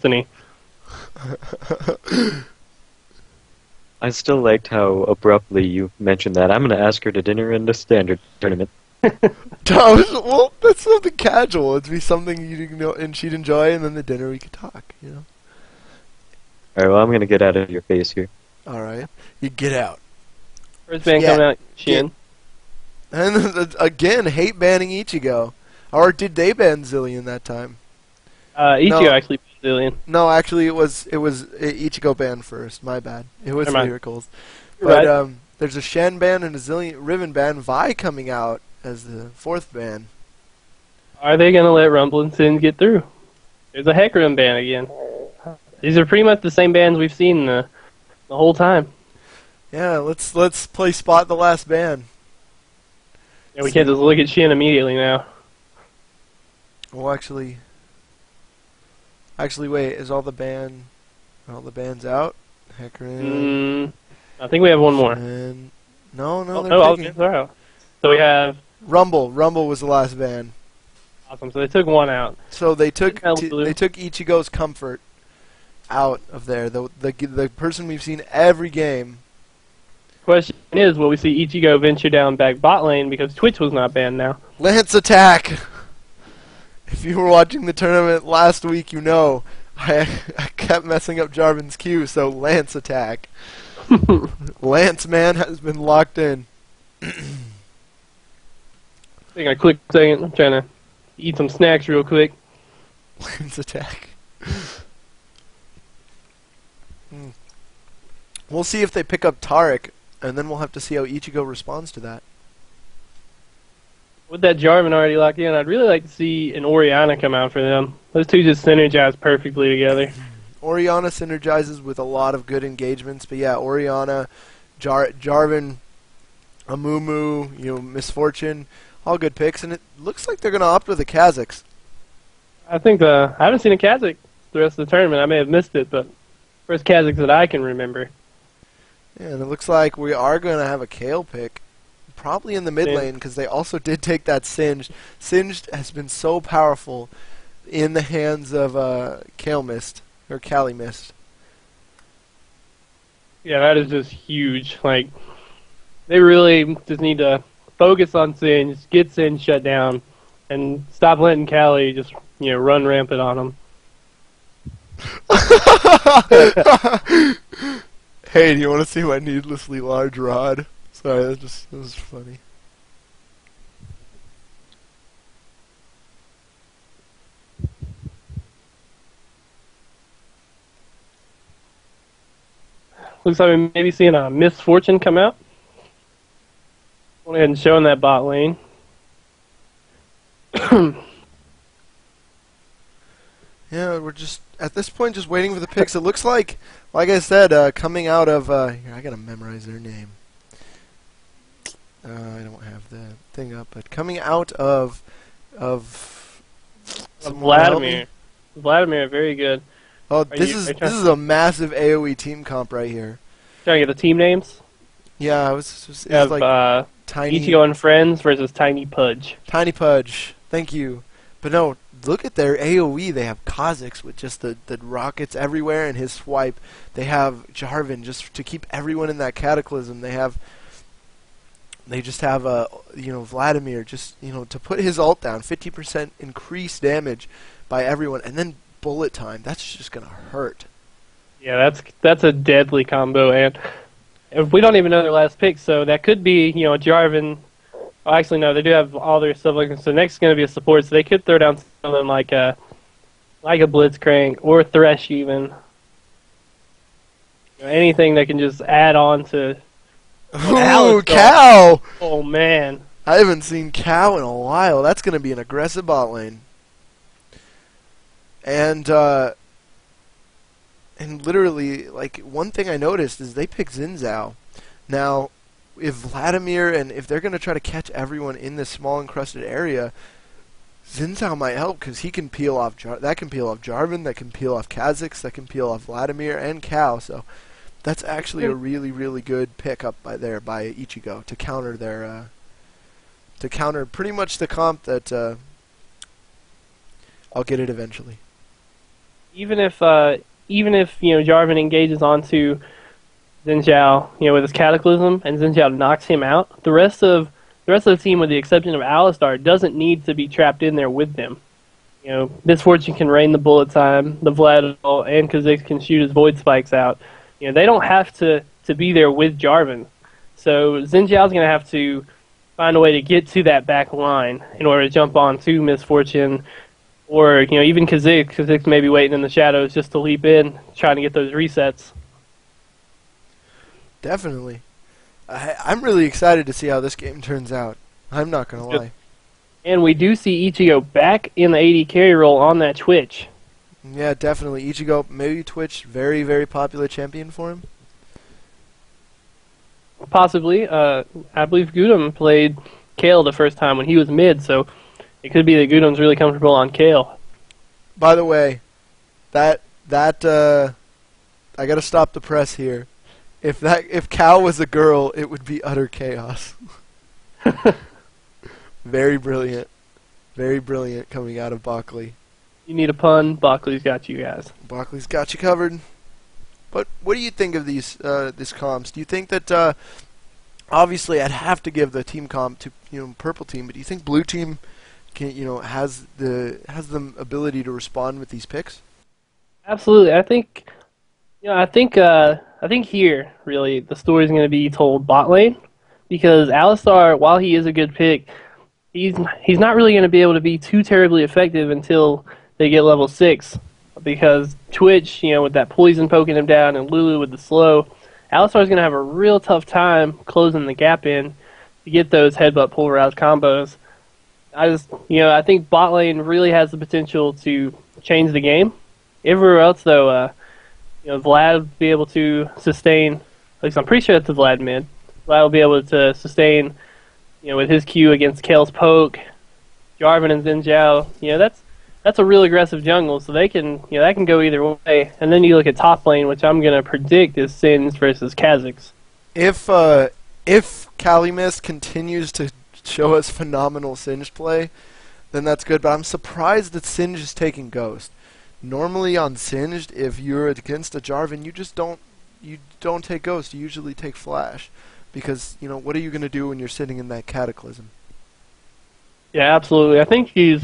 destiny. I still liked how abruptly you mentioned that. I'm going to ask her to dinner in the standard tournament. Well, that's something casual. It'd be something you know, and she'd enjoy, and then the dinner we could talk. You know. Alright, well, I'm going to get out of your face here. All right, you get out. First ban coming out, Shin. And again, hate banning Ichigo, or did they ban Zillion that time? Ichigo actually banned Zillion. No, actually, it was Ichigo ban first. My bad. It was Miracles. But Right. There's a Shen ban and a Zillion Riven ban. Vi coming out as the 4th ban. Are they gonna let Rumble and Sin get through? There's a Hecarim ban again. These are pretty much the same bans we've seen the whole time. Yeah, let's play Spot the Last ban. Yeah, we can't just look at Shin immediately now. Well, actually, wait. Is all the bans out? Hecarim. I think we have one more. And no, All they're the taking bans are out. So we have Rumble. Rumble was the last ban. awesome. So they took one out. So they took Blue. they took Ichigo's comfort out of there. The person we've seen every game. Question is, will we see Ichigo venture down back bot lane because Twitch was not banned now? Lance attack. If you were watching the tournament last week, you know I kept messing up Jarvan's Q. So Lance attack. Lance man has been locked in. Hang on a quick second. I'm trying to eat some snacks real quick. Lance attack. We'll see if they pick up Taric, and then we'll have to see how Ichigo responds to that. With that Jarvan already locked in, I'd really like to see an Orianna come out for them. Those two just synergize perfectly together. Orianna synergizes with a lot of good engagements, but yeah, Orianna, Jarvan, Amumu, Misfortune, all good picks, and it looks like they're going to opt with the Kazakhs. I think I haven't seen a Kazakh the rest of the tournament. I may have missed it, but first Kazakh that I can remember. Yeah, and it looks like we are going to have a Kale pick, probably in the mid lane, because they also did take that Singed. Singed has been so powerful in the hands of Kale Mist. Or Cali Mist. Yeah, that is just huge. Like, they really just need to focus on Sin, just get Sin shut down, and stop letting Cali just, run rampant on them. Hey, do you want to see my needlessly large rod? Sorry, that was funny. Looks like we may be seeing a Misfortune come out. Went ahead and showing that bot lane. Yeah, we're just, at this point, just waiting for the picks. It looks like I said, coming out of, here, I gotta memorize their name. I don't have the thing up, but coming out of Vladimir. Vladimir, very good. Oh, this is a massive AoE team comp right here. Trying to get the team names? Yeah, it's have, like Tiny Ichigo and Friends versus Tiny Pudge. Tiny Pudge. Thank you. But no, look at their AoE. They have Kazakhs with just the rockets everywhere and his swipe. They have Jarvan just to keep everyone in that cataclysm. They just have Vladimir just to put his ult down, 50% increased damage by everyone, and then bullet time. That's just gonna hurt. Yeah, that's a deadly combo, and we don't even know their last pick, so that could be Jarvan. Oh, actually, no, they do have all their stuff. So next is going to be a support, so they could throw down something like a Blitzcrank or Thresh even. Anything that can just add on to. Ooh, Cow! Oh man, I haven't seen Cow in a while. That's going to be an aggressive bot lane. And literally, like, one thing I noticed is they pick Xin Zhao. Now, if Vladimir and if they're going to try to catch everyone in this small encrusted area, Xin Zhao might help because he can peel off that can peel off Jarvan, that can peel off Kazakhs, that can peel off Vladimir and Cow. So that's actually a really, really good pickup by Ichigo to counter their pretty much the comp that I'll get it eventually. even if Jarvan engages onto Xin Zhao, with his Cataclysm, and Xin Zhao knocks him out, the rest of the team, with the exception of Alistar, doesn't need to be trapped in there with them. Misfortune can rain the bullet time, the Vlad and Kha'Zix can shoot his Void Spikes out. They don't have to be there with Jarvan. So Xin Zhao's going to have to find a way to get to that back line in order to jump on to Misfortune, or even Kha'Zix. Kha'Zix may be waiting in the shadows just to leap in, trying to get those resets. Definitely. I'm really excited to see how this game turns out. I'm not going to lie. And we do see Ichigo back in the AD carry role on that Twitch. Yeah, definitely. Ichigo, maybe Twitch, very, very popular champion for him. Possibly. I believe Gudam played Kale the first time when he was mid, so it could be that Gudam's really comfortable on Kale. By the way, I got to stop the press here. If Cal was a girl, it would be utter chaos. Very brilliant. Very brilliant coming out of Bockley. You need a pun, Bockley's got you guys. Bockley's got you covered. But what do you think of this comps? Do you think that obviously I'd have to give the team comp to purple team, but do you think blue team can has the ability to respond with these picks? Absolutely. I think here really the story's going to be told bot lane, because Alistar, while he is a good pick, he's not really going to be able to be too terribly effective until they get level 6, because Twitch, with that poison poking him down, and Lulu with the slow, Alistar's going to have a real tough time closing the gap in to get those headbutt pull rouse combos. I think bot lane really has the potential to change the game. Everywhere else, though, Vlad will be able to sustain. At least I'm pretty sure that's the Vlad mid. Vlad will be able to sustain, with his Q against Kale's poke, Jarvan and Xin Zhao. That's a real aggressive jungle, so they can, that can go either way. And then you look at top lane, which I'm gonna predict is Sins versus Kha'Zix. If Calimist continues to show us phenomenal Singed play, then that's good. But I'm surprised that Singed is taking Ghost. Normally on Singed, if you're against a Jarvan, you don't take Ghost. You usually take Flash, because what are you gonna do when you're sitting in that Cataclysm? Yeah, absolutely. I think he's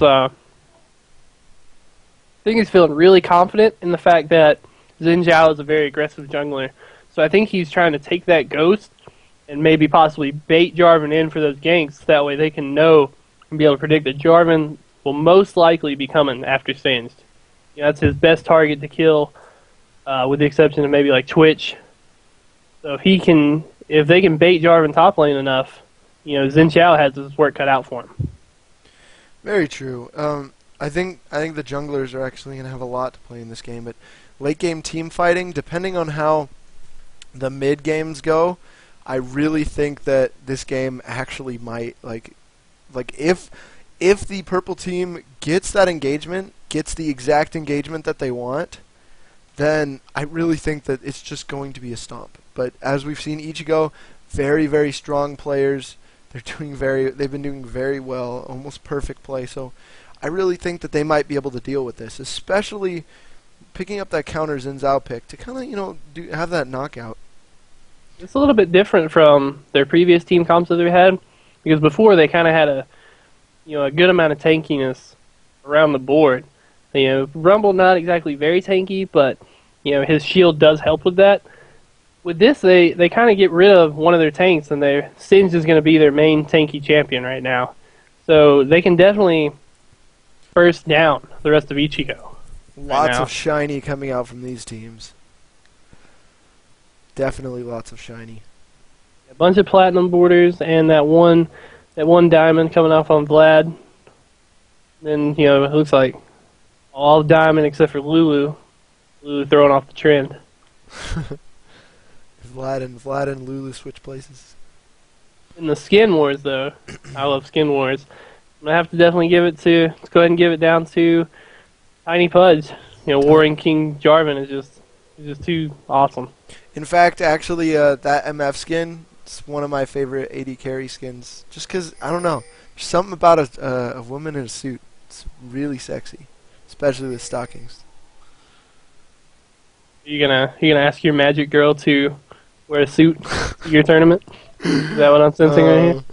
feeling really confident in the fact that Xin Zhao is a very aggressive jungler. So I think he's trying to take that Ghost and maybe possibly bait Jarvan in for those ganks. That way they can know and be able to predict that Jarvan will most likely be coming after Singed. That's his best target to kill, with the exception of maybe like Twitch. So if they can bait Jarvan top lane enough, Xin Zhao has his work cut out for him. Very true. I think the junglers are actually going to have a lot to play in this game, but late game team fighting, depending on how the mid games go, I really think that this game actually might if the purple team gets that engagement, gets the exact engagement that they want, then I really think that it's just going to be a stomp. But as we've seen, Ichigo, very, very strong players. They've been doing very well, almost perfect play. So I really think that they might be able to deal with this, especially picking up that counter Xin Zhao pick to kind of have that knockout. It's a little bit different from their previous team comps that they had, because before they kind of had a good amount of tankiness around the board. Rumble not exactly very tanky, but his shield does help with that. With this, they kind of get rid of one of their tanks, and their Singed is going to be their main tanky champion right now. So they can definitely burst down the rest of Ichigo. Lots of shiny coming out from these teams. Definitely lots of shiny. A bunch of platinum borders and that one diamond coming off on Vlad. Then it looks like all diamond except for Lulu. Lulu throwing off the trend. Vlad and Lulu switch places. In the skin wars, though, I love skin wars. I'm gonna have to definitely let's go ahead and give it down to Tiny Pudge. Warring King Jarvan is just too awesome. In fact, actually, that MF skin is one of my favorite AD carry skins. Just because, I don't know, there's something about a woman in a suit. It's really sexy, especially with stockings. You gonna ask your magic girl to wear a suit to your tournament? Is that what I'm sensing right here?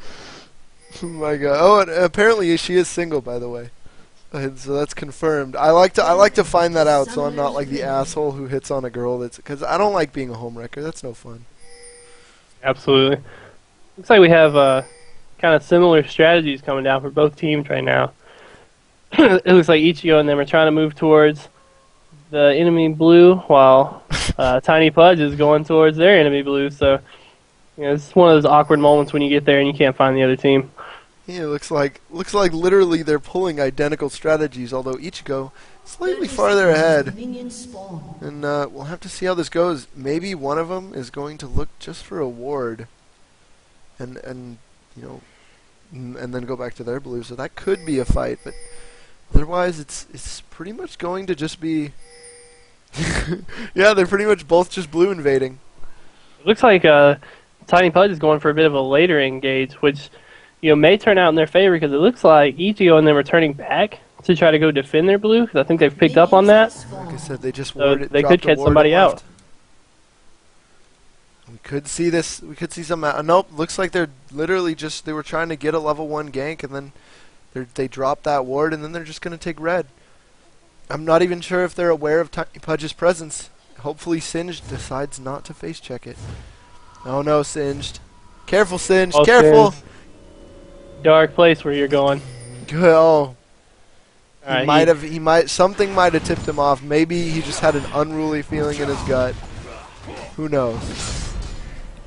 Oh my god! Oh, and apparently she is single, by the way. And so that's confirmed. I like to find that out, so I'm not like the asshole who hits on a girl. Because I don't like being a homewrecker. That's no fun. Absolutely. Looks like we have kind of similar strategies coming down for both teams right now. It looks like Ichigo and them are trying to move towards the enemy blue, while Tiny Pudge is going towards their enemy blue. So, it's one of those awkward moments when you get there and you can't find the other team. Yeah, looks like literally they're pulling identical strategies. Although Ichigo slightly farther ahead, and we'll have to see how this goes. Maybe one of them is going to look just for a ward, and then go back to their blue. So that could be a fight, but otherwise it's pretty much going to just be. Yeah, they're pretty much both just blue invading. It looks like Tiny Pudge is going for a bit of a later engage, which may turn out in their favor, because it looks like Ichigo and them are turning back to try to go defend their blue, because I think they've picked up on that. Like I said, they just they could catch somebody out. We could see this. We could see some. Nope. Looks like they're literally just. They were trying to get a level 1 gank, and then they drop that ward, and then they're just going to take red. I'm not even sure if they're aware of Tiny Pudge's presence. Hopefully Singed decides not to face check it. Oh no, Singed. Careful, Singed. Oh, Careful. Singed. Dark place where you're going. Good. Oh. Right, something might have tipped him off. Maybe he just had an unruly feeling in his gut. Who knows?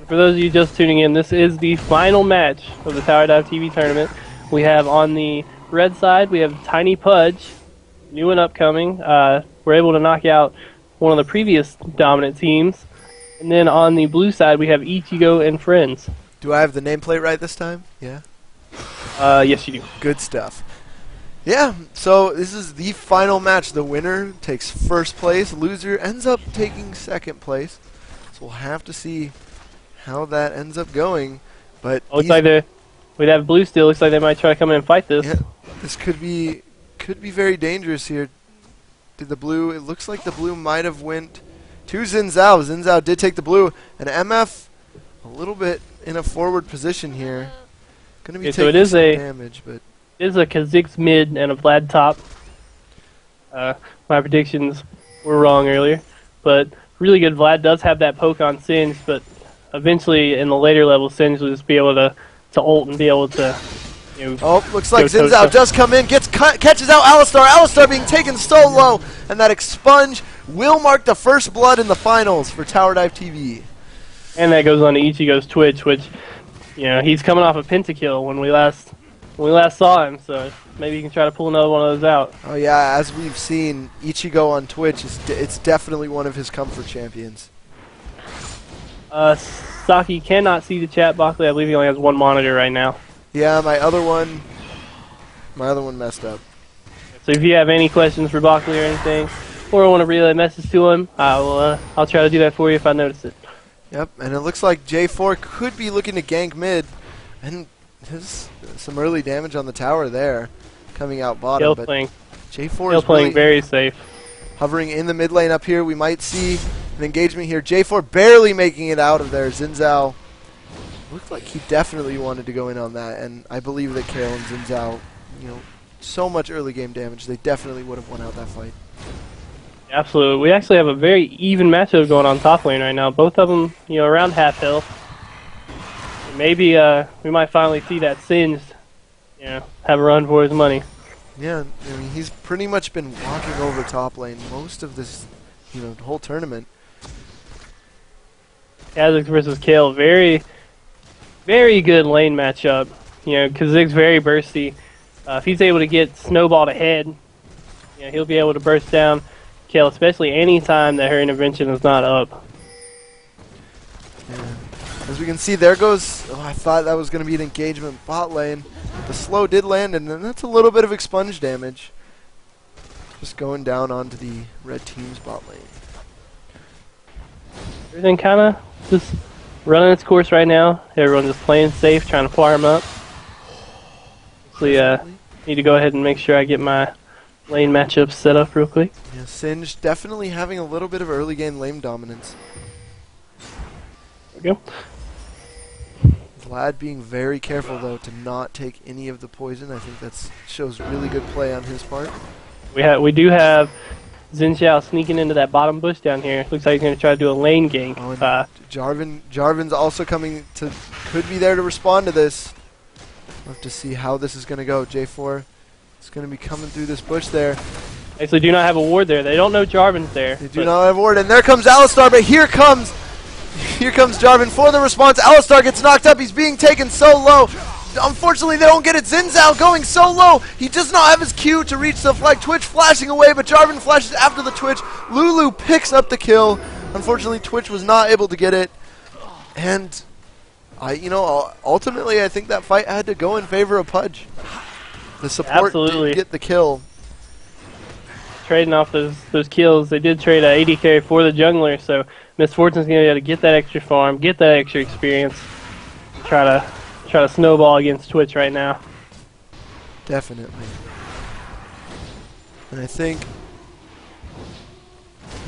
For those of you just tuning in, this is the final match of the TowerDive TV tournament. We have on the red side, we have Tiny Pudge, new and upcoming. We're able to knock out one of the previous dominant teams. And then on the blue side, we have Ichigo and friends. Do I have the nameplate right this time? Yeah. Yes, you do. Good stuff. Yeah, so this is the final match. The winner takes first place. Loser ends up taking second place. So we'll have to see how that ends up going. But looks like we'd have blue still. Looks like they might try to come in and fight this. Yeah, this could be very dangerous here. It looks like the blue might have went to Xin Zhao. Xin Zhao did take the blue, and MF a little bit in a forward position here. Going to be taking some damage, but it is a Kha'Zix mid and a Vlad top. My predictions were wrong earlier, but really good. Vlad does have that poke on Singed, but eventually in the later levels, Singed will just be able to ult and be able to. Oh, looks like Xin Zhao does come in, catches out Alistar. Alistar being taken so low, and that expunge will mark the first blood in the finals for TowerDive TV. And that goes on to Ichigo's Twitch, which he's coming off a pentakill when we last saw him, so maybe you can try to pull another one of those out. Oh yeah, as we've seen, Ichigo on Twitch it's definitely one of his comfort champions. Saki cannot see the chat box. I believe he only has one monitor right now. Yeah, my other one messed up. So if you have any questions for Bockley or anything, or want to relay a message to him, I'll try to do that for you if I notice it. Yep, and it looks like J4 could be looking to gank mid, and there's some early damage on the tower there, coming out bottom. But J4 is playing very safe, hovering in the mid lane up here. We might see an engagement here. J4 barely making it out of there. Xin Zhao looked like he definitely wanted to go in on that, and I believe that Carol and Xin Zhao, so much early game damage, they definitely would have won out that fight. Absolutely. We actually have a very even matchup going on top lane right now. Both of them, around half health. Maybe we might finally see that Singed, have a run for his money. Yeah, I mean, he's pretty much been walking over top lane most of this, whole tournament. Kha'Zix versus Kale, very, very good lane matchup. Kha'Zix very bursty. If he's able to get snowballed ahead, he'll be able to burst down Kale, especially any time that her intervention is not up. Yeah. As we can see, there goes. Oh, I thought that was going to be an engagement bot lane. But the slow did land, and then that's a little bit of expunge damage. Just going down onto the red team's bot lane. Everything kind of just running its course right now. Everyone just playing safe, trying to farm up. So need to go ahead and make sure I get my lane matchup set up real quick. Yeah, Singe definitely having a little bit of early game lane dominance. There we go. Vlad being very careful though to not take any of the poison. I think that shows really good play on his part. We do have Xin Xiao sneaking into that bottom bush down here. Looks like he's going to try to do a lane gank. Oh, and Jarvan's also coming to, could be there to respond to this. We'll have to see how this is going to go. J4 is going to be coming through this bush there. Actually, do not have a ward there. They don't know Jarvan's there. They do not have a ward, and there comes Alistar, but here comes Jarvan for the response. Alistar gets knocked up. He's being taken so low. Unfortunately, they don't get it. Xin Zhao going so low. He does not have his Q to reach the flag. Twitch flashing away, but Jarvan flashes after the Twitch. Lulu picks up the kill. Unfortunately, Twitch was not able to get it. And, ultimately, I think that fight had to go in favor of Pudge. The support did get the kill. Trading off those kills, they did trade a AD carry for the jungler, so Misfortune's going to be able to get that extra farm, get that extra experience, try to snowball against Twitch right now. Definitely. And I think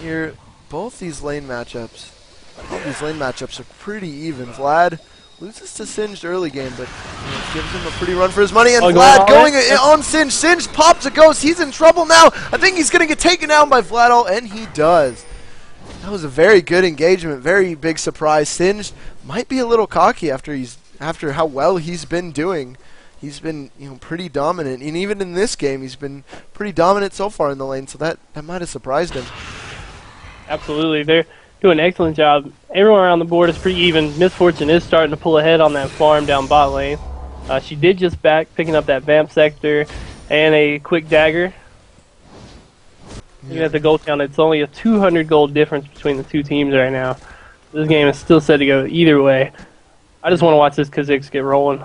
here, both these lane matchups are pretty even. Vlad loses to Singed early game, but gives him a pretty run for his money. And Vlad going on Singed. Singed pops a ghost. He's in trouble now. I think he's going to get taken down by Vladol, and he does. That was a very good engagement. Very big surprise. Singed might be a little cocky after how well he's been doing. He's been pretty dominant, and even in this game, he's been pretty dominant so far in the lane. So that might have surprised him. Absolutely, they're doing an excellent job. Everyone around the board is pretty even. Misfortune is starting to pull ahead on that farm down bot lane. She did just back, picking up that vamp sector and a quick dagger. Looking at the gold count, it's only a 200 gold difference between the two teams right now. This game is still set to go either way. I just want to watch this Kha'Zix get rolling.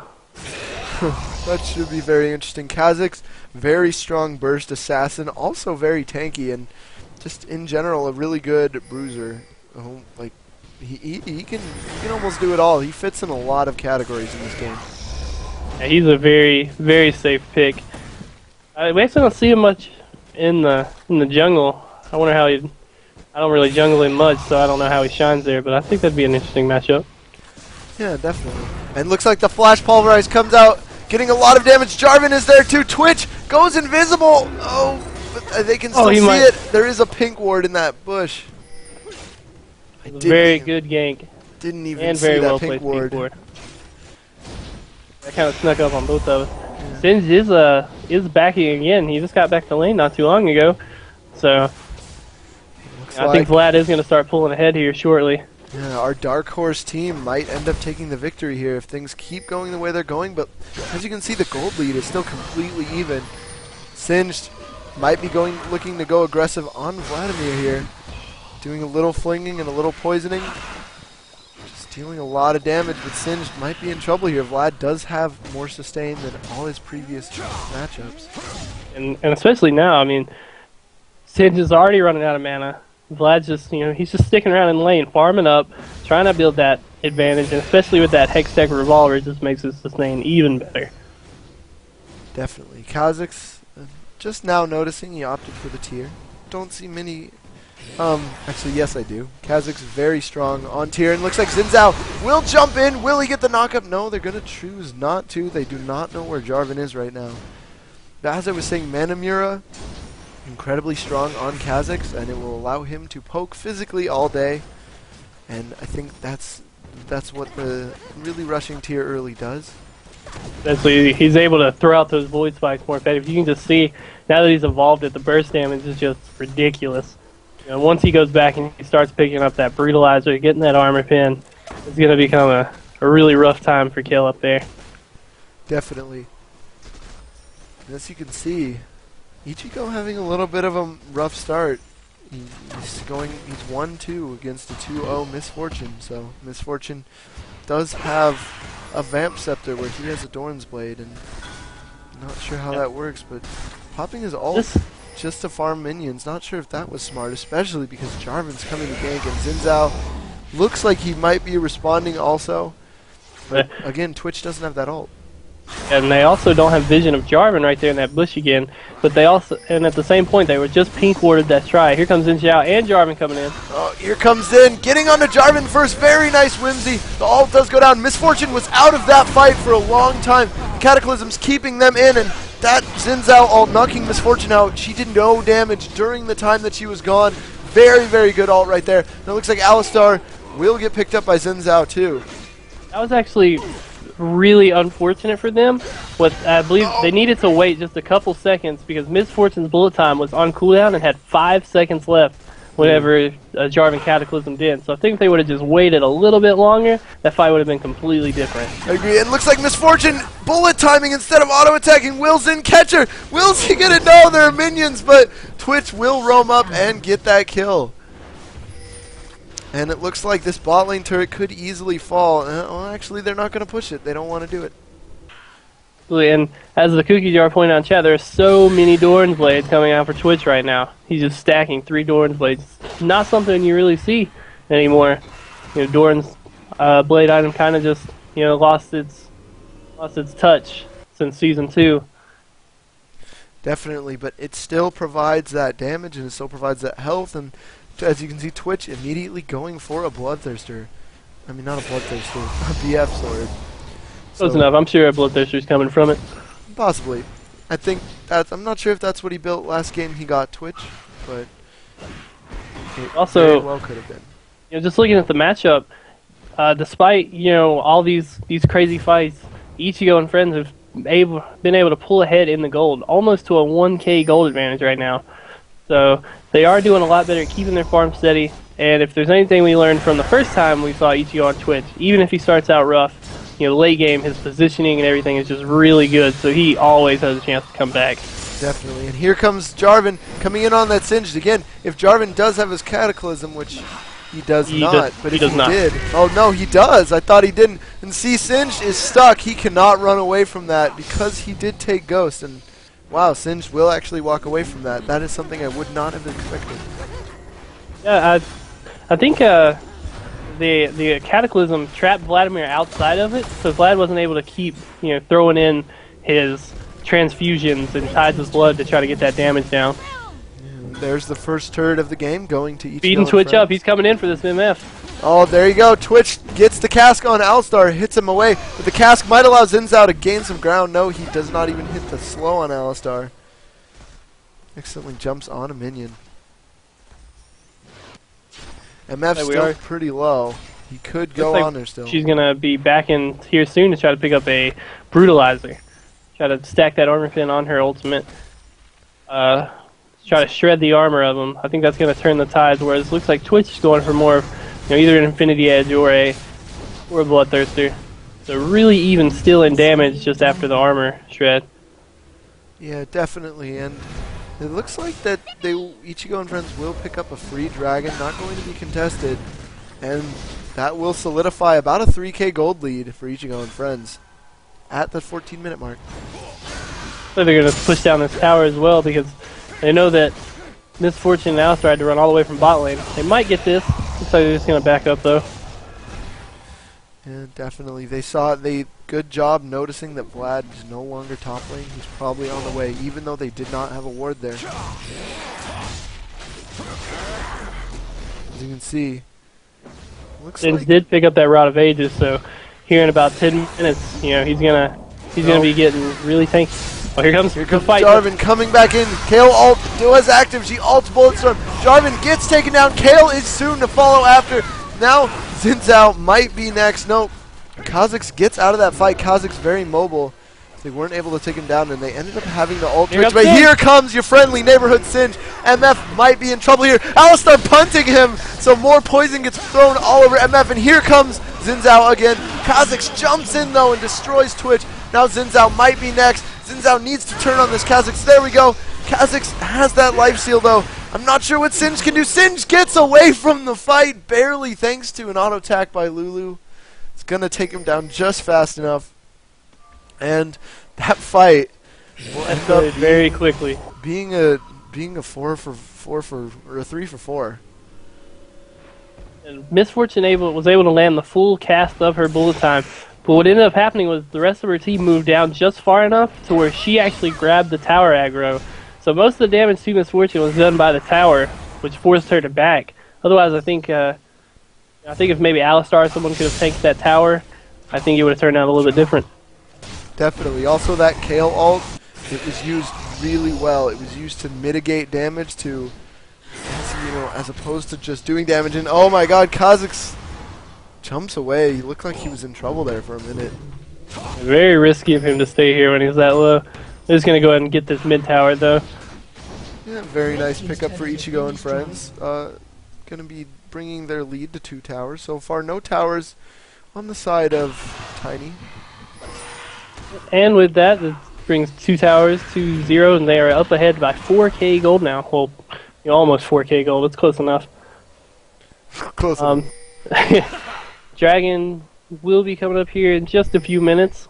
That should be very interesting. Kha'Zix, very strong burst assassin, also very tanky, and just in general a really good bruiser. Like he can almost do it all. He fits in a lot of categories in this game. Yeah, he's a very, very safe pick. We actually don't see him much in the jungle. I wonder how I don't really jungle him much, so I don't know how he shines there. But I think that'd be an interesting matchup. Yeah, definitely. And looks like the flash pulverize comes out, getting a lot of damage. Jarvan is there too. Twitch goes invisible. Oh, but they can still see it. There is a pink ward in that bush. Very good gank. Didn't even see very that well pink ward. That kind of snuck up on both of us. Singe is backing again. He just got back to lane not too long ago. So I think Vlad is going to start pulling ahead here shortly. Yeah, our Dark Horse team might end up taking the victory here if things keep going the way they're going, but as you can see, the gold lead is still completely even. Singed might be looking to go aggressive on Vladimir here, doing a little flinging and a little poisoning, just dealing a lot of damage, but Singed might be in trouble here. Vlad does have more sustain than all his previous matchups. And especially now, I mean, Singed is already running out of mana. Vlad's just, he's just sticking around in the lane, farming up, trying to build that advantage, and especially with that Hextech Revolver, it just makes his sustain even better. Definitely. Kha'Zix, just now noticing he opted for the tier. Don't see many... actually, yes, I do. Kha'Zix very strong on tier, and looks like Xin Zhao will jump in. Will he get the knockup? No, they're going to choose not to. They do not know where Jarvan is right now. But as I was saying, Manamura, incredibly strong on Kha'Zix, and it will allow him to poke physically all day. And I think that's what the really rushing tier early does. Essentially, he's able to throw out those void spikes more effective. You can just see, now that he's evolved it, the burst damage is just ridiculous. Once he goes back and he starts picking up that brutalizer, getting that armor pin, it's going to become a really rough time for kill up there. Definitely. As you can see, Ichigo having a little bit of a rough start. He's 1-2 against a 2-0 Misfortune. So Misfortune does have a Vamp Scepter where he has a Dorn's Blade, and not sure how that works, but popping his ult just to farm minions, not sure if that was smart, especially because Jarvan's coming to gank, and Xin Zhao looks like he might be responding also. But again, Twitch doesn't have that ult. And they also don't have vision of Jarvan right there in that bush again. But they also, and at the same point, they were just pink warded that try. Here comes Xin Zhao and Jarvan coming in. Oh, here comes Xin, getting onto Jarvan first. Very nice Whimsy. The ult does go down. Misfortune was out of that fight for a long time. Cataclysm's keeping them in, and that Xin Zhao ult knocking Misfortune out. She did no damage during the time that she was gone. Very, very good ult right there. And it looks like Alistar will get picked up by Xin Zhao too. That was actually really unfortunate for them. I believe they needed to wait just a couple seconds because Misfortune's bullet time was on cooldown and had 5 seconds left whenever Jarvan Cataclysm did. So I think if they would have just waited a little bit longer, that fight would have been completely different. I agree. It looks like Misfortune bullet timing instead of auto attacking. Will Xin catch her? Will she get it? No, there are minions, but Twitch will roam up and get that kill. And it looks like this bot lane turret could easily fall. Well, actually, they're not going to push it. They don't want to do it. And as the Cookie Jar pointed out in chat, there are so many Doran's Blades coming out for Twitch right now. He's just stacking 3 Doran's Blades. Not something you really see anymore. You know, Doran's Blade item kind of just, you know, lost its touch since Season 2. Definitely, but it still provides that damage and it still provides that health. And as you can see, Twitch immediately going for a Bloodthirster. I mean, not a Bloodthirster, a BF sword. Close enough. I'm sure a Bloodthirster's coming from it. Possibly. I think that's, I'm not sure if that's what he built last game he got Twitch, but it also very well could have been. You know, just looking at the matchup, despite, you know, all these crazy fights, Ichigo and friends have been able to pull ahead in the gold, almost to a 1k gold advantage right now. So they are doing a lot better at keeping their farm steady. And if there's anything we learned from the first time we saw Ichigo on Twitch, even if he starts out rough, you know, late game, his positioning and everything is just really good, so he always has a chance to come back. Definitely. And here comes Jarvan coming in on that Singed. Again, if Jarvan does have his Cataclysm, which he does not, but if he did... Oh, no, he does. I thought he didn't. And see, Singed is stuck. He cannot run away from that because he did take Ghost. And, wow, Singed will actually walk away from that. That is something I would not have expected. Yeah, I think... The Cataclysm trapped Vladimir outside of it, so Vlad wasn't able to keep, you know, throwing in his transfusions and tides of blood to try to get that damage down. And there's the first turret of the game going to Ichigo. Beating Twitch up, he's coming in for this MF. Oh, there you go. Twitch gets the cask on Alistar, hits him away, but the cask might allow Xin Zhao to gain some ground. No, he does not even hit the slow on Alistar. Accidentally jumps on a minion. MF's still pretty low. He could go on there still. She's going to be back in here soon to try to pick up a Brutalizer. Try to stack that armor fin on her ultimate. Try to shred the armor of him. I think that's going to turn the tides, whereas it looks like Twitch is going for more of, you know, either an Infinity Edge or a Bloodthirster. So really even still in damage just after the armor shred. Yeah, definitely. And it looks like that Ichigo and friends will pick up a free dragon, not going to be contested, and that will solidify about a 3k gold lead for Ichigo and friends at the 14-minute mark. So they're going to push down this tower as well because they know that Misfortune and Alistar had to run all the way from bot lane. They might get this. Looks like they're just going to back up though. Yeah, definitely. Good job noticing that Vlad is no longer top lane. He's probably on the way, even though they did not have a ward there. As you can see, looks like did pick up that Rod of Ages, so here in about 10 minutes, you know, he's gonna be getting really tanky. Oh, here comes fight. Jarvan coming back in. Kayle ult was active. She ults Bulletstorm. Jarvan gets taken down. Kayle is soon to follow after. Now Xin Zhao might be next. No. Kha'Zix gets out of that fight. Kha'Zix very mobile. They weren't able to take him down, and they ended up having to ult Twitch. But here comes your friendly neighborhood Singe. MF might be in trouble here. Alistar punting him, so more poison gets thrown all over MF, and here comes Xin Zhao again. Kha'Zix jumps in, though, and destroys Twitch. Now Xin Zhao might be next. Xin Zhao needs to turn on this Kha'Zix. There we go. Kha'Zix has that life steal, though. I'm not sure what Singe can do. Singe gets away from the fight, barely, thanks to an auto attack by Lulu. It's going to take him down just fast enough. And that fight will end up very quickly being a 4 for 4 or a 3 for 4. And Misfortune was able to land the full cast of her bullet time, But what ended up happening was the rest of her team moved down just far enough to where she actually grabbed the tower aggro. So most of the damage to Miss Fortune was done by the tower, which forced her to back. Otherwise, I think if maybe Alistar or someone could have tanked that tower, I think it would have turned out a little bit different. Definitely. Also, that Kale ult, it was used really well. It was used to mitigate damage to, as opposed to just doing damage. And oh my God, Kha'Zix jumps away. He looked like he was in trouble there for a minute. Very risky of him to stay here when he's that low. They're just going to go ahead and get this mid tower, though. Yeah, very nice pickup for Ichigo and friends. Going to be bringing their lead to 2 towers. So far, no towers on the side of Tiny. And with that, it brings 2 towers to 0, and they are up ahead by 4k gold now. Well, almost 4k gold. It's close enough. Close enough. Dragon will be coming up here in just a few minutes,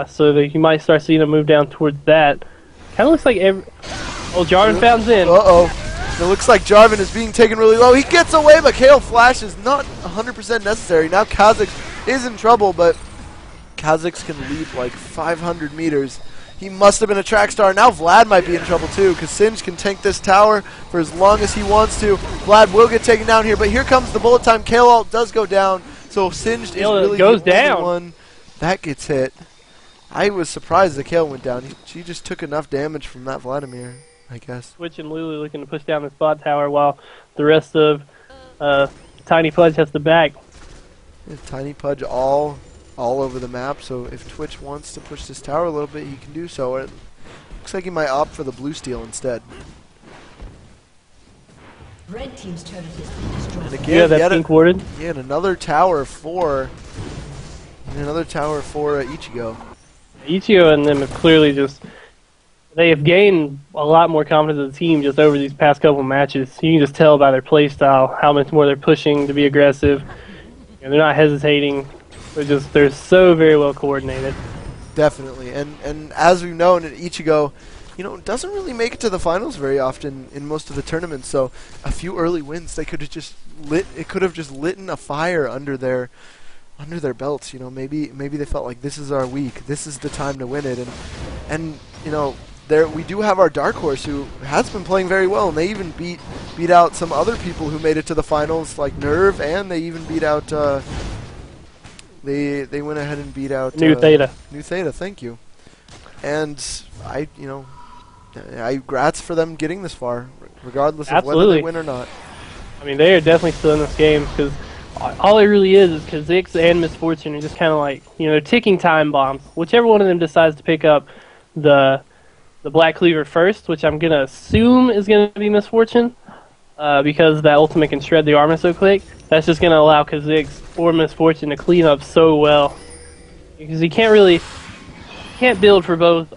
so that you might start seeing him move down towards that. Kind of looks like Jarvan found Zen. Uh-oh. It looks like Jarvan is being taken really low. He gets away, but Kale Flash is not 100% necessary. Now Kha'Zix is in trouble, but Kha'Zix can leap like 500 meters. He must have been a track star. Now Vlad might be in trouble too, because Singe can tank this tower for as long as he wants to. Vlad will get taken down here, but here comes the bullet time. Kale ult does go down, so Singed is really goes the only down. one that gets hit. I was surprised that Kale went down. She just took enough damage from that Vladimir, I guess. Twitch and Lulu looking to push down this bot tower while the rest of Tiny Pudge has to back. Yeah, Tiny Pudge all over the map, so if Twitch wants to push this tower a little bit, he can do so. It looks like he might opt for the blue steel instead. Red team's turret has been destroyed. And again, that's pink warded. Yeah, and another tower for Ichigo. Ichigo and them have clearly they have gained a lot more confidence as a team just over these past couple matches. You can just tell by their play style how much more they're pushing to be aggressive. They're not hesitating. They're so very well coordinated. Definitely, and as we've known, Ichigo, doesn't really make it to the finals very often in most of the tournaments. So a few early wins, they could have just lit a fire under their belts. Maybe they felt like this is our week, this is the time to win it, and there we do have our dark horse who has been playing very well, and they even beat out some other people who made it to the finals like Nerve, and they even beat out. They went ahead and beat out New Theta. New Theta, thank you. And I grats for them getting this far, regardless of whether they win or not. I mean, they are definitely still in this game because all it really is Kha'Zix and Miss Fortune are just kind of like they're ticking time bombs. Whichever one of them decides to pick up the Black Cleaver first, which I'm gonna assume is gonna be Miss Fortune, because that ultimate can shred the armor so quick. That's just gonna allow Kha'Zix or Miss Fortune to clean up so well, because you can't build for both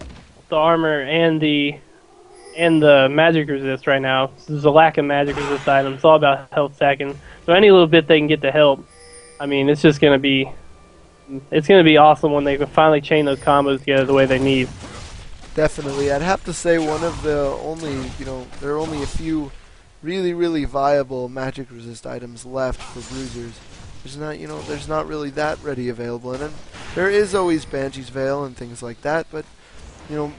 the armor and the magic resist right now. There's a lack of magic resist items. It's all about health stacking. So any little bit they can get to help, I mean, it's gonna be awesome when they can finally chain those combos together the way they need. Definitely, I'd have to say one of the only there are only a few really viable magic resist items left for bruisers. There's not really that ready available, and there is always Banshee's Veil and things like that, but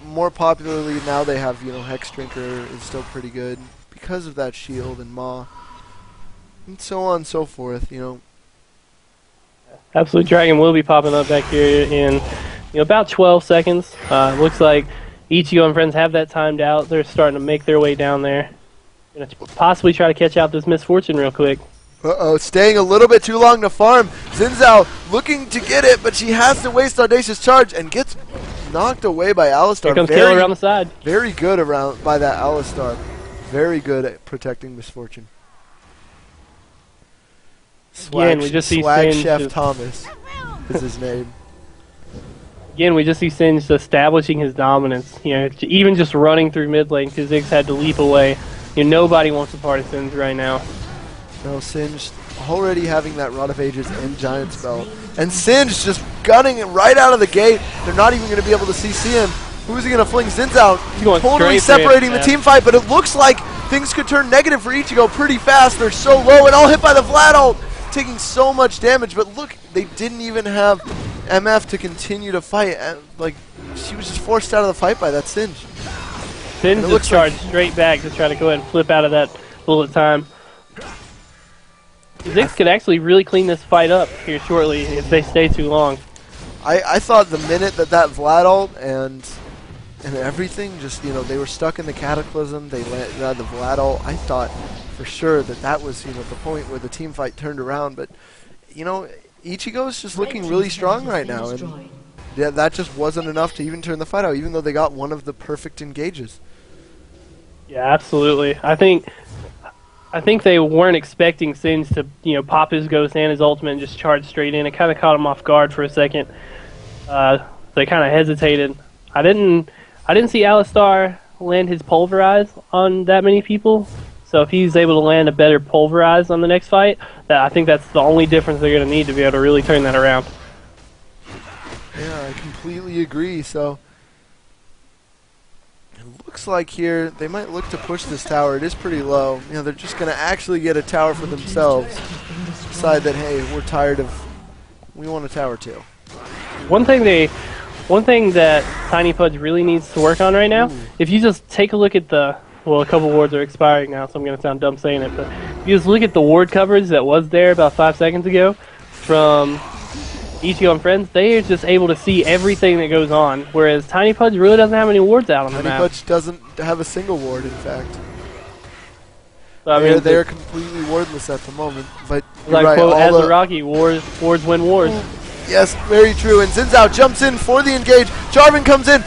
more popularly now they have Hex Drinker is still pretty good because of that shield and Maw, and so on and so forth. Absolute Dragon will be popping up back here in about 12 seconds. Looks like Ichigo and friends have that timed out. They're starting to make their way down there. Gonna possibly try to catch out this Miss Fortune real quick. Uh-oh, staying a little bit too long to farm. Xin Zhao looking to get it, but she has to waste Audacious Charge and gets knocked away by Alistar. Here comes Kale around the side. Very good around by that Alistar. Very good at protecting Miss Fortune. Again, we just see Swag Singe Chef Thomas is his name. Again, we just see Singe establishing his dominance. Even just running through mid lane, Kha'Zix had to leap away. Nobody wants a part of Singe right now. No, Singe already having that Rod of Ages and Giant Spell. And Singe just gunning it right out of the gate. They're not even going to be able to CC him. Who's he going to fling Xin out? Totally separating the team fight, but it looks like things could turn negative for Ichigo pretty fast. They're so low and all hit by the Vlad ult, taking so much damage. But look, they didn't even have MF to continue to fight. Like, she was just forced out of the fight by that Singe. Singe just charged straight back to try to go ahead and flip out of that bullet time. Ziggs could actually really clean this fight up here shortly if they stay too long. I thought the minute that Vlad ult and everything, just, you know, they were stuck in the Cataclysm, they had the Vlad ult, I thought for sure that was, you know, the point where the team fight turned around. But, you know, Ichigo's just looking really strong right now, and yeah, that just wasn't enough to even turn the fight out, even though they got one of the perfect engages. Yeah, absolutely. I think they weren't expecting Singe to, you know, pop his Ghost and his ultimate and just charge straight in. It kind of caught him off guard for a second. They kind of hesitated. I didn't see Alistar land his Pulverize on that many people. So if he's able to land a better Pulverize on the next fight, I think that's the only difference they're going to need to be able to really turn that around. Yeah, I completely agree. So it looks like here they might look to push this tower. It is pretty low. You know, they're just going to actually get a tower for themselves. Decide that, hey, we're tired of, we want a tower too. One thing that Tiny Pudge really needs to work on right now, if you just take a look at well, a couple wards are expiring now, so I'm going to sound dumb saying it, but if you just look at the ward coverage that was there about 5 seconds ago from Ichigo and friends, they are just able to see everything that goes on, whereas Tiny Pudge really doesn't have any wards out on the map. Tiny Pudge doesn't have a single ward, in fact. So, I mean, they're completely wardless at the moment. But like right, quote Azaraki, wars win wars. Yes, very true. And Xin jumps in for the engage. Jarvan comes in.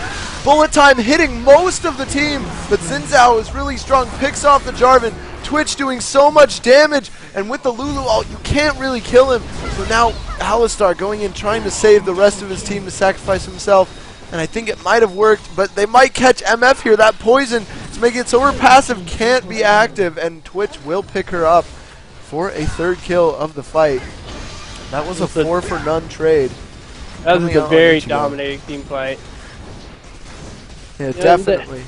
Bullet time hitting most of the team, but Xin is really strong. Picks off the Jarvan. Twitch doing so much damage, and with the Lulu ult, you can't really kill him. So now Alistar going in, trying to save the rest of his team to sacrifice himself. And I think it might have worked, but they might catch MF here. That poison is making it so her passive can't be active, and Twitch will pick her up for a third kill of the fight. That was a 4-for-none trade. That was a very dominating team fight. Yeah, definitely.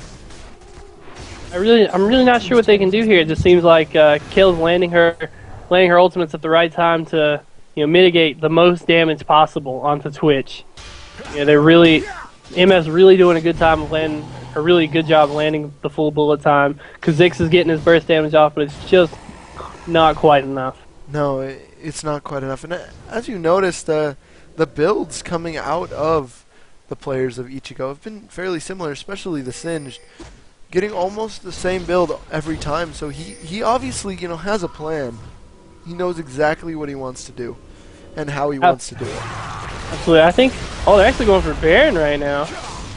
I'm really not sure what they can do here. It just seems like Kale's landing her ultimates at the right time to, you know, mitigate the most damage possible onto Twitch. Yeah, MF's really doing a good job landing the full bullet time. Kha'Zix is getting his burst damage off, but it's just not quite enough. No, it's not quite enough. And as you noticed, the builds coming out of the players of Ichigo have been fairly similar, especially the Singed, getting almost the same build every time. So he obviously, you know, has a plan. He knows exactly what he wants to do and how he wants to do it. Absolutely. I think, they're actually going for Baron right now.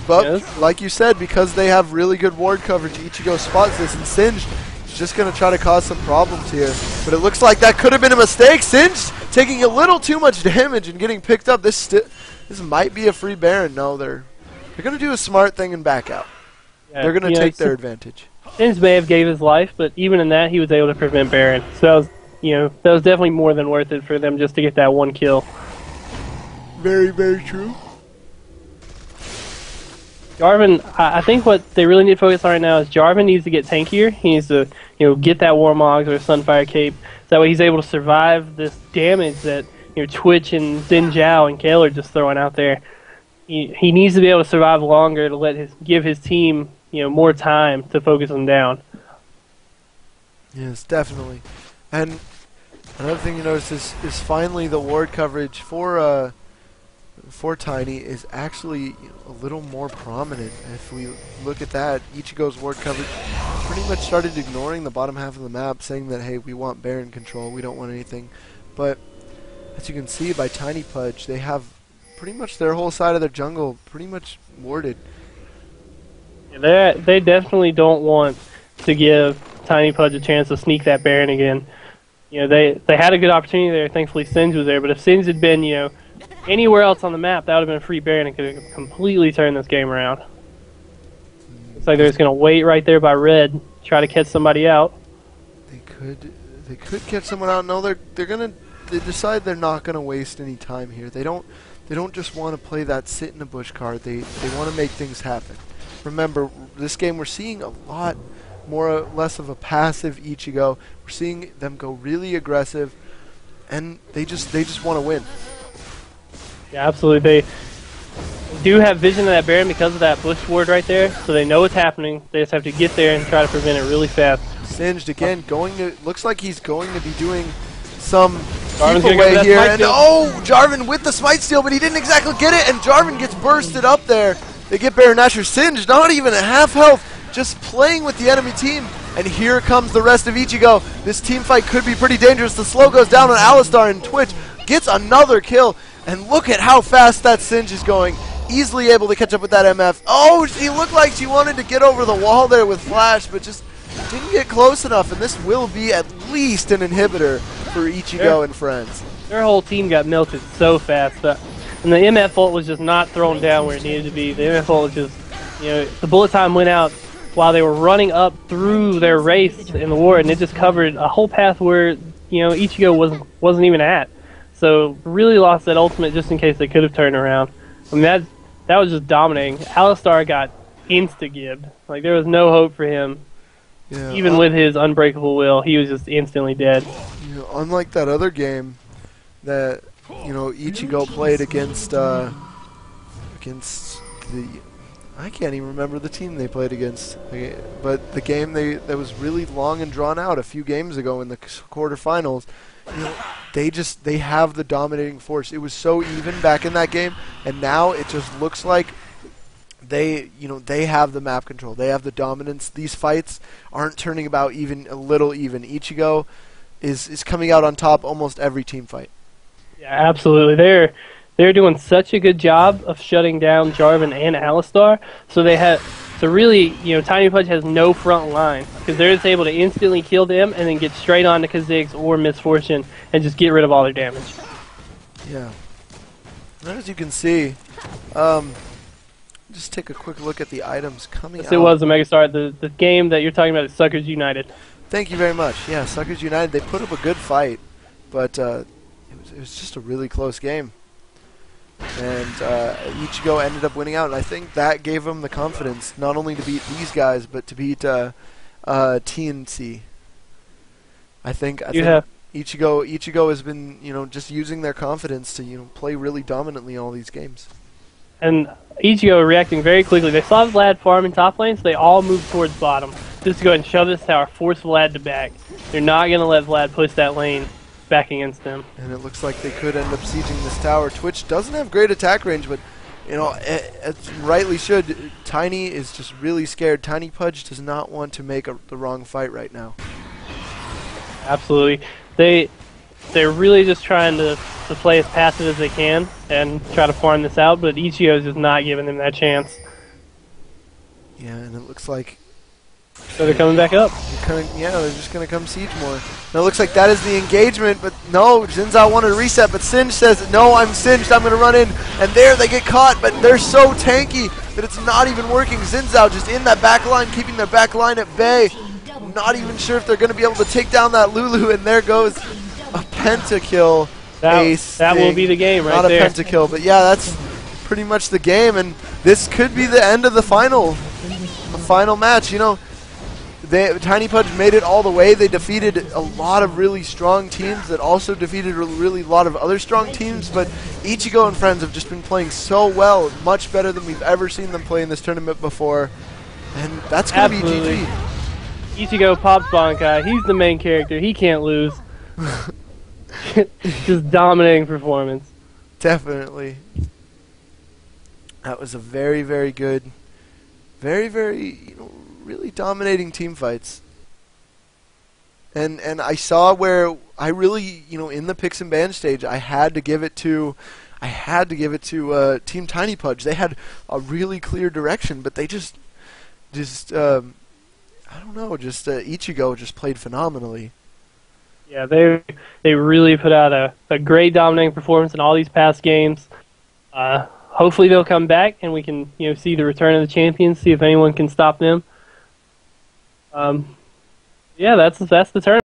But, yes, like you said, because they have really good ward coverage, Ichigo spots this, and Singed is just going to try to cause some problems here. But it looks like that could have been a mistake. Singed taking a little too much damage and getting picked up. This might be a free Baron. No, they're going to do a smart thing and back out. Yeah, they're going to take their advantage. Singed may have gave his life, but even in that, he was able to prevent Baron. So that was definitely more than worth it for them just to get that one kill. Very, very true. Jarvan, I think what they really need to focus on right now is Jarvan needs to get tankier. He needs to, get that Warmogs or Sunfire Cape. So that way he's able to survive this damage that Twitch and Xin Zhao and Kale are just throwing out there. He needs to be able to survive longer to give his team more time to focus them down. Yes, definitely. And another thing you notice is finally the ward coverage for Tiny is actually a little more prominent. If we look at that, Ichigo's ward coverage pretty much started ignoring the bottom half of the map, saying that, hey, we want Baron control, we don't want anything. But as you can see by Tiny Pudge, they have pretty much their whole side of their jungle pretty much warded. Yeah, they definitely don't want to give Tiny Pudge a chance to sneak that Baron again. They had a good opportunity there. Thankfully, Singe was there. But if Singe had been, anywhere else on the map, that would have been a free Baron and could have completely turned this game around. Looks like they're just going to wait right there by red, try to catch somebody out. They could catch someone out. No, they decide they're not going to waste any time here. They don't just want to play that sit in the bush card. They want to make things happen. Remember, this game we're seeing a lot more or less of a passive Ichigo. We're seeing them go really aggressive, and they just want to win. Yeah, absolutely. They do have vision of that Baron because of that bush ward right there, so they know what's happening. They just have to get there and try to prevent it really fast. Singed again, looks like he's going to be doing some Jarvan's keep gonna go away for that here, smite and steal. oh, Jarvan with the smite steal, but he didn't exactly get it, and Jarvan gets bursted up there. They get Baron Nashor. Singed, not even at half health, just playing with the enemy team, and here comes the rest of Ichigo. This team fight could be pretty dangerous. The slow goes down on Alistar, and Twitch gets another kill, and look at how fast that Singed is going. Easily able to catch up with that MF. Oh, he looked like she wanted to get over the wall there with Flash, but just didn't get close enough, and this will be at least an inhibitor for Ichigo and friends. Their whole team got melted so fast, and the MF ult was just not thrown down where it needed to be. The MF ult was just, the bullet time went out while they were running up through their race in the ward, and it just covered a whole path where, Ichigo wasn't even at. So really lost that ultimate just in case they could have turned around. I mean, that was just dominating. Alistar got insta-gibbed. Like, there was no hope for him. Yeah, Even with his unbreakable will, he was just instantly dead. Unlike that other game that Ichigo played against the I can't even remember the team they played against, but the game that was really long and drawn out a few games ago in the quarterfinals. They have the dominating force. It was so even back in that game, and now it just looks like they have the map control. They have the dominance. These fights aren't turning about even a little even. Ichigo is coming out on top almost every team fight. Yeah, absolutely. They're doing such a good job of shutting down Jarvan and Alistar. So really, Tiny Pudge has no front line because they're just able to instantly kill them and then get straight on to Kha'Zix or Misfortune and just get rid of all their damage. Yeah. As you can see, just take a quick look at the items coming out. It was a Megastar. The game that you're talking about is Suckers United. Thank you very much. Yeah, Suckers United, they put up a good fight, but it was just a really close game. And Ichigo ended up winning out, and I think that gave him the confidence not only to beat these guys, but to beat TNC. I think Ichigo has been just using their confidence to play really dominantly in all these games. And Ichigo reacting very quickly. They saw Vlad farming top lane, so they all moved towards bottom. Just to go ahead and shove this tower, force Vlad to back. They're not going to let Vlad push that lane back against them. And it looks like they could end up sieging this tower. Twitch doesn't have great attack range, but it rightly should. Tiny is just really scared. Tiny Pudge does not want to make the wrong fight right now. Absolutely. They're really just trying to play as passive as they can and try to farm this out, but Ichigo's just not giving them that chance. Yeah, and it looks like So they're coming back up. they're just going to come siege more. Now it looks like that is the engagement, but no, Xin Zhao wanted to reset, but Singed says, no, I'm singed, I'm going to run in. And there they get caught, but they're so tanky that it's not even working. Xin Zhao just in that back line, keeping their back line at bay. Not even sure if they're going to be able to take down that Lulu, and there goes a pentakill. That will be the game right there. Not a pentakill, but yeah, that's pretty much the game, and this could be the end of the final match. Tiny Pudge made it all the way. They defeated a lot of really strong teams that also defeated a lot of other strong teams, but Ichigo and friends have just been playing so well, much better than we've ever seen them play in this tournament before, and that's going to be GG. Ichigo pops Bankai. He's the main character. He can't lose. Just dominating performance. Definitely. That was a very, very good, very, very, really dominating team fights. And I saw where I really, in the picks and ban stage, I had to give it to Team Tiny Pudge. They had a really clear direction, but they just I don't know, Ichigo just played phenomenally. Yeah, they really put out a great dominating performance in all these past games. Hopefully they'll come back and we can see the return of the champions, see if anyone can stop them. Yeah, that's the tournament.